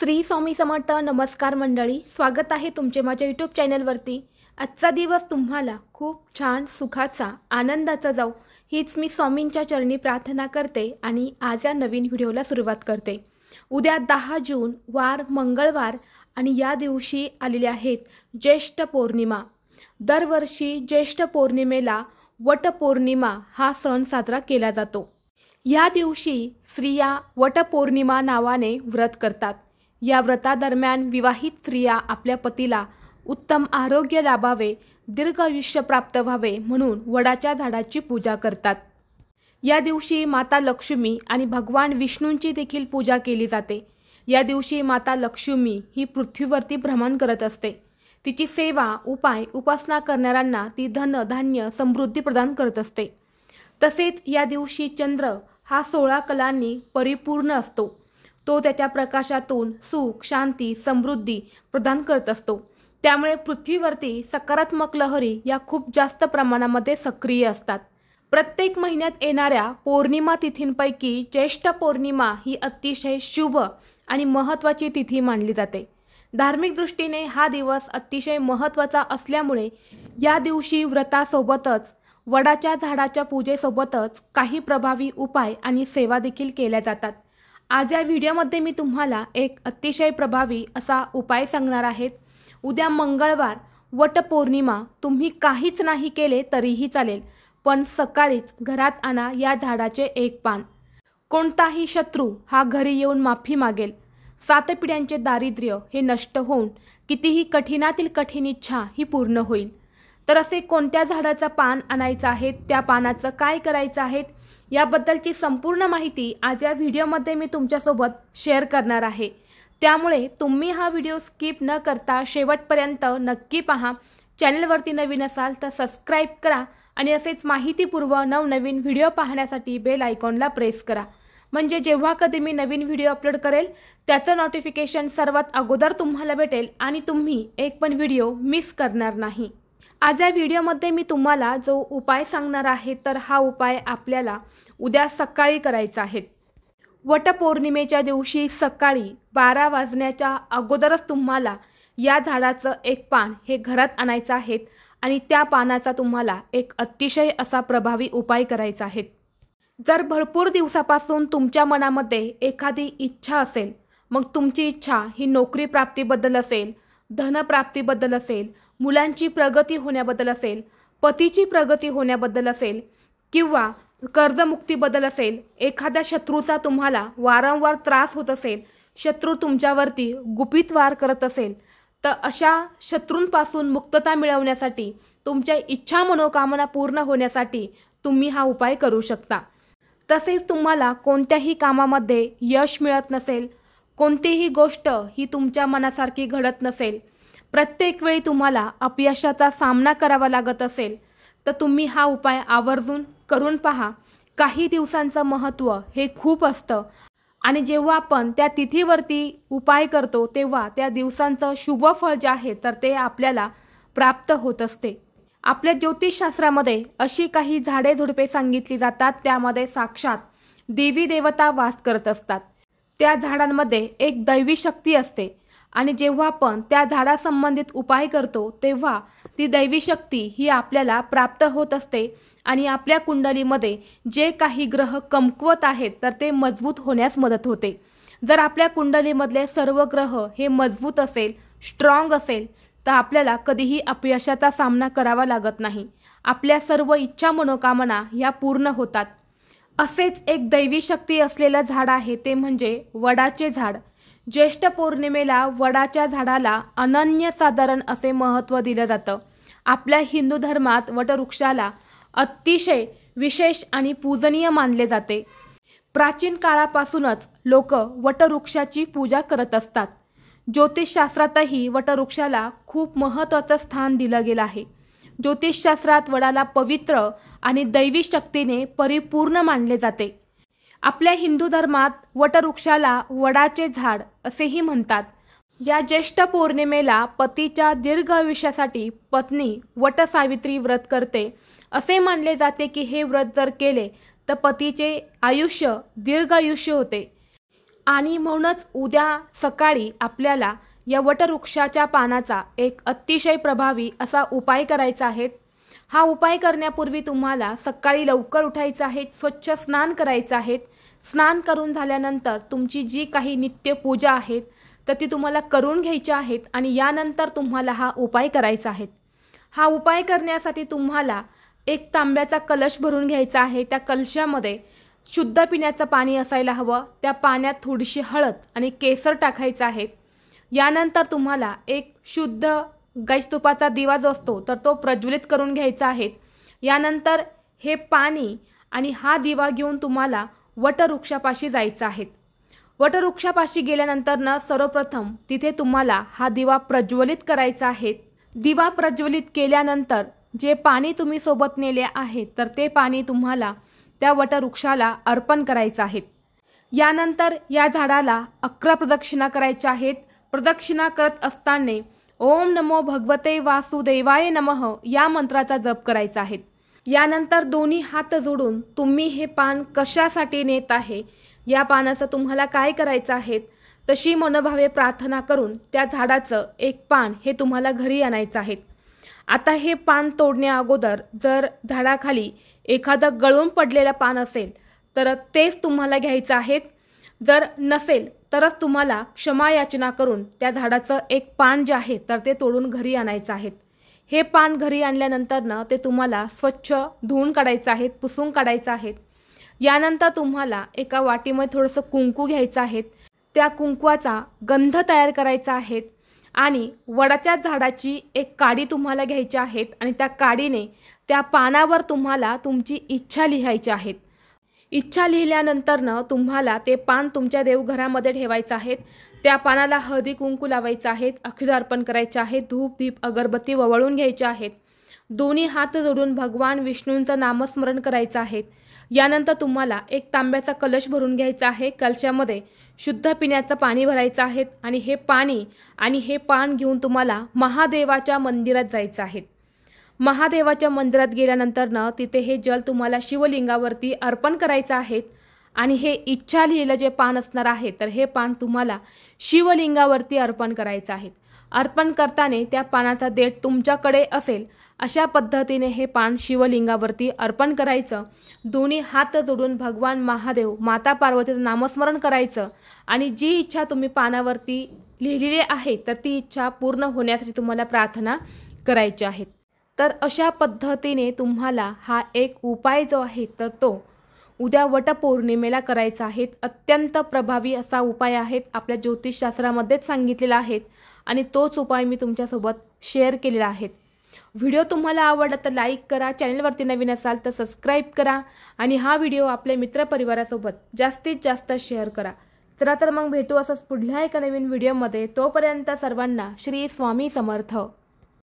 श्री स्वामी समर्थ. नमस्कार मंडळी, स्वागत आहे तुमचे माझ्या यूट्यूब चॅनलवरती. आजचा दिवस तुम्हाला खूप छान सुखाचा आनंदाचा जाऊ हीच मी स्वामींच्या चरणी प्रार्थना करते आणि आज या नवीन व्हिडिओला सुरुवात करते. उद्या 10 जून वार मंगळवार आणि या दिवशी आलेले आहेत ज्येष्ठ पौर्णिमा. दरवर्षी ज्येष्ठ पौर्णिमेला वटपौर्णिमा हा सण साजरा केला जातो. या दिवशी स्त्रिया वटपौर्णिमा नावाने व्रत करतात. या व्रतादरम्यान विवाहित स्त्रिया आपल्या पतीला उत्तम आरोग्य लाभावे, दीर्घ आयुष्य प्राप्त व्हावे म्हणून वडाच्या झाडाची पूजा करतात. या दिवशी माता लक्ष्मी आणि भगवान विष्णूंची देखील पूजा केली जाते. या दिवशी माता लक्ष्मी ही पृथ्वीवरती भ्रमण करत असते. तिची सेवा उपाय उपासना करणाऱ्यांना ती धन धान्य समृद्धी प्रदान करत असते. तसेच या दिवशी चंद्र हा 16 कलांनी परिपूर्ण असतो. तो त्याच्या प्रकाशातून सुख शांती समृद्धी प्रदान करत असतो. त्यामुळे पृथ्वीवरती सकारात्मक लहरी या खूप जास्त प्रमाणामध्ये सक्रिय असतात. प्रत्येक महिन्यात येणाऱ्या पौर्णिमा तिथींपैकी ज्येष्ठ पौर्णिमा ही अतिशय शुभ आणि महत्त्वाची तिथी मानली जाते. धार्मिक दृष्टीने हा दिवस अतिशय महत्त्वाचा असल्यामुळे या दिवशी व्रतासोबतच वडाच्या झाडाच्या पूजेसोबतच काही प्रभावी उपाय आणि सेवा देखील केल्या जातात. आज या व्हिडिओमध्ये मी तुम्हाला एक अतिशय प्रभावी असा उपाय सांगणार आहे. उद्या मंगळवार वटपौर्णिमा. तुम्ही काहीच नाही केले तरीही चालेल, पण सकाळीच घरात आणा या झाडाचे एक पान. कोणताही शत्रू हा घरी येऊन माफी मागेल. 7 पिढ्यांचे दारिद्र्य हे नष्ट होऊन कितीही कठीणातील कठीण इच्छा ही पूर्ण होईल. तर असे कोणत्या झाडाचं पान आणायचं आहे, त्या पानाचं काय करायचं आहे याबद्दलची संपूर्ण माहिती आज या व्हिडिओमध्ये मी तुमच्यासोबत शेअर करणार आहे. त्यामुळे तुम्ही हा व्हिडिओ स्किप न करता शेवटपर्यंत नक्की पहा. चॅनलवरती नवीन असाल तर सबस्क्राईब करा आणि असेच माहितीपूर्व नवनवीन व्हिडिओ पाहण्यासाठी बेल आयकॉनला प्रेस करा. म्हणजे जेव्हा कधी मी नवीन व्हिडिओ अपलोड करेल त्याचं नोटिफिकेशन सर्वात अगोदर तुम्हाला भेटेल आणि तुम्ही एक पण व्हिडिओ मिस करणार नाही. आज या व्हिडिओमध्ये मी तुम्हाला जो उपाय सांगणार आहे तर हा उपाय आपल्याला उद्या सकाळी करायचा आहे. वटपौर्णिमेच्या दिवशी सकाळी 12 वाजण्याच्या अगोदरच तुम्हाला या झाडाचं एक पान हे घरात आणायचं आहे आणि त्या पानाचा तुम्हाला एक अतिशय असा प्रभावी उपाय करायचा आहे. जर भरपूर दिवसापासून तुमच्या मनामध्ये एखादी इच्छा असेल, मग तुमची इच्छा ही नोकरी प्राप्तीबद्दल असेल, धनप्राप्तीबद्दल असेल, मुलांची प्रगती होण्याबद्दल असेल, पतीची प्रगती होण्याबद्दल असेल किंवा कर्जमुक्तीबद्दल असेल, एखाद्या शत्रूचा तुम्हाला वारंवार त्रास होत असेल, शत्रू तुमच्यावरती गुपित वार करत असेल, तर अशा शत्रूंपासून मुक्तता मिळवण्यासाठी तुमच्या इच्छा मनोकामना पूर्ण होण्यासाठी तुम्ही हा उपाय करू शकता. तसेच तुम्हाला कोणत्याही कामामध्ये यश मिळत नसेल, कोणतीही गोष्ट ही तुमच्या मनासारखी घडत नसेल, प्रत्येक वेळी तुम्हाला अपयशाचा सामना करावा लागत असेल, तर तुम्ही हा उपाय आवर्जून करून पहा. काही दिवसांचं महत्त्व हे खूप असतं आणि जेव्हा आपण त्या तिथीवरती उपाय करतो तेव्हा त्या दिवसांचं शुभ फळ जे आहे तर ते आपल्याला प्राप्त होत असते. आपल्या ज्योतिषशास्त्रामध्ये अशी काही झाडे झुडपे सांगितली जातात, त्यामध्ये साक्षात देवी देवता वास करत असतात. त्या झाडांमध्ये एक दैवी शक्ती असते आणि जेव्हा आपण त्या झाडासंबंधित उपाय करतो तेव्हा ती दैवी शक्ती ही आपल्याला प्राप्त होत असते आणि आपल्या कुंडलीमध्ये जे काही ग्रह कमकुवत आहेत तर ते मजबूत होण्यास मदत होते. जर आपल्या कुंडलीमधले सर्व ग्रह हे मजबूत असेल, स्ट्रॉंग असेल, तर आपल्याला कधीही अपयशाचा सामना करावा लागत नाही. आपल्या सर्व इच्छा मनोकामना ह्या पूर्ण होतात. असेच एक दैवी शक्ती असलेलं झाड आहे ते म्हणजे वडाचे झाड. ज्येष्ठ पौर्णिमेला वडाच्या झाडाला अनन्यसाधारण असे महत्त्व दिलं जातं. आपल्या हिंदू धर्मात वटवृक्षाला अतिशय विशेष आणि पूजनीय मानले जाते. प्राचीन काळापासूनच लोक वटवृक्षाची पूजा करत असतात. ज्योतिषशास्त्रातही वटवृक्षाला खूप महत्त्वाचं स्थान दिलं गेलं आहे. ज्योतिषशास्त्रात वडाला पवित्र आणि दैवी शक्तीने परिपूर्ण मानले जाते. आपल्या हिंदू धर्मात वटवृक्षाला वडाचे झाड असेही म्हणतात. या ज्येष्ठ पौर्णिमेला पतीच्या दीर्घ आयुष्यासाठी पत्नी वटसावित्री व्रत करते. असे मानले जाते की हे व्रत जर केले तर पतीचे आयुष्य दीर्घ आयुष्य होते. आणि म्हणूनच उद्या सकाळी आपल्याला या वटवृक्षाच्या पानाचा एक अतिशय प्रभावी असा उपाय करायचा आहे। हा उपाय करण्यापूर्वी तुम्हाला सकाळी लवकर उठायचं आहे, स्वच्छ स्नान करायचं आहे। स्नान करून झाल्यानंतर तुमची जी काही नित्य पूजा आहे तर ती तुम्हाला करून घ्यायची आहे आणि यानंतर तुम्हाला हा उपाय करायचा आहे। हा उपाय करण्यासाठी तुम्हाला एक तांब्याचा कलश भरून घ्यायचा आहे। त्या कलशामध्ये शुद्ध पिण्याचं पाणी असायला हवं। त्या पाण्यात थोडीशी हळद आणि केसर टाकायचं आहे। यानंतर तुम्हाला एक शुद्ध गाईच्या तुपाचा दिवा जो असतो तर तो प्रज्वलित करून घ्यायचा आहे। यानंतर हे पाणी आणि हा दिवा घेऊन तुम्हाला वटवृक्षापाशी जायचं आहे। वटवृक्षापाशी गेल्यानंतर सर्वप्रथम तिथे तुम्हाला हा दिवा प्रज्वलित करायचा आहे। दिवा प्रज्वलित केल्यानंतर जे पाणी तुम्ही सोबत नेले आहे तर ते पाणी तुम्हाला त्या वटवृक्षाला अर्पण करायचं आहे। यानंतर या झाडाला 11 प्रदक्षिणा करायच्या आहेत। प्रदक्षिणा करत असताना ओम नमो भगवते वासुदेवाय नमः या मंत्राचा जप करायचा आहे। यानंतर दोन्ही हात जोडून तुम्ही हे पान कशासाठी नेत आहे, या पानाचं तुम्हाला काय करायचं आहे तशी मनोभावे प्रार्थना करून त्या झाडाचं एक पान हे तुम्हाला घरी आणायचं आहे। आता हे पान तोडण्या अगोदर जर झाडाखाली एखादं गळून पडलेलं पान असेल तर तेच तुम्हाला घ्यायचं आहे। जर नसेल तरच तुम्हाला क्षमा याचना करून त्या झाडाचं एक पान जे आहे तर ते तोडून घरी आणायचं आहे। हे पान घरी आणल्यानंतर ते तुम्हाला स्वच्छ धुवून काढायचं आहे, पुसून काढायचं आहे। यानंतर तुम्हाला एका वाटीमध्ये थोडंसं कुंकू घ्यायचं आहे। त्या कुंकवाचा गंध तयार करायचा आहे आणि वडाच्या झाडाची एक काडी तुम्हाला घ्यायची आहे आणि त्या काडीने त्या पानावर तुम्हाला तुमची इच्छा लिहायची आहे। इच्छा लिहिल्यानंतर तुम्हाला ते पान तुमच्या देवघरामध्ये ठेवायचं आहे। त्या पानाला हळदी कुंकू लावायचं आहे, अक्षता अर्पण करायचे आहे, धूप दीप अगरबत्ती वळवून घ्यायचे आहेत। दोन्ही हात जोडून भगवान विष्णूंचं नामस्मरण करायचं आहे। यानंतर तुम्हाला एक तांब्याचा कलश भरून घ्यायचा आहे। कलशामध्ये शुद्ध पिण्याचं पाणी भरायचं आहे आणि हे पाणी आणि हे पान घेऊन तुम्हाला महादेवाच्या मंदिरात जायचं आहे। महादेवाच्या मंदिरात गेल्यानंतर तिथे हे जल तुम्हाला शिवलिंगावरती अर्पण करायचं आहे आणि हे इच्छा लिहिलेलं जे पान असणार आहे तर हे पान तुम्हाला शिवलिंगावरती अर्पण करायचं आहे। अर्पण करताना त्या पानाचा देठ तुमच्याकडे असेल अशा पद्धतीने हे पान शिवलिंगावरती अर्पण करायचं। दोन्ही हात जोडून भगवान महादेव माता पार्वतीचं नामस्मरण करायचं आणि जी इच्छा तुम्ही पानावरती लिहिलेली आहे तर ती इच्छा पूर्ण होण्यासाठी तुम्हाला प्रार्थना करायची आहे। तर अशा पद्धतीने तुम्हाला हा एक उपाय जो आहे तर तो उद्या वटपौर्णिमेला करायचा आहे। अत्यंत प्रभावी असा उपाय आहे, आपल्या ज्योतिषशास्त्रामध्येच सांगितलेला आहे आणि तोच उपाय मी तुमच्यासोबत शेअर केलेला आहे। व्हिडिओ तुम्हाला आवडला तर लाईक करा, चॅनलवरती नवीन असाल तर सबस्क्राईब करा आणि हा व्हिडिओ आपल्या मित्रपरिवारासोबत जास्तीत जास्त शेअर करा। चला तर मग भेटू असंच पुढल्या एका नवीन व्हिडिओमध्ये। तोपर्यंत सर्वांना श्री स्वामी समर्थ।